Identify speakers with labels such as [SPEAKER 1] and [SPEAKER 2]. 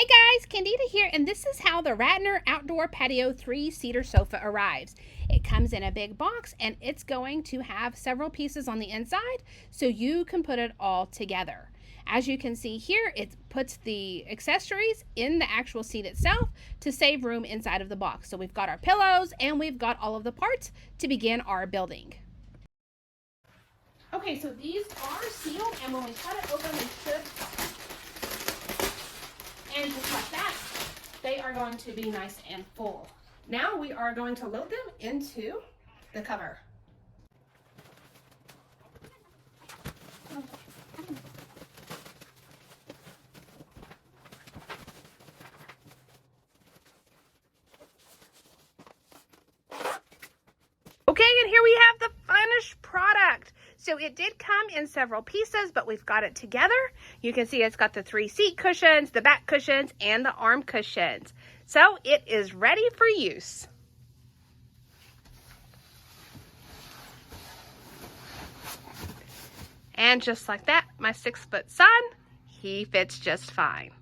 [SPEAKER 1] guys, Candida here, and this is how the Rattaner Outdoor Patio 3-seater sofa arrives. It comes in a big box and it's going to have several pieces on the inside so you can put it all together. As you can see here, it puts the accessories in the actual seat itself to save room inside of the box. So we've got our pillows and we've got all of the parts to begin our building. Okay, so these are sealed, and when we cut it open, we should, and just like that, they are going to be nice and full. Now we are going to load them into the cover. Okay, and here we have the finished product. So it did come in several pieces, but we've got it together. You can see it's got the 3 seat cushions, the back cushions, and the arm cushions. So it is ready for use. And just like that, my 6-foot son, he fits just fine.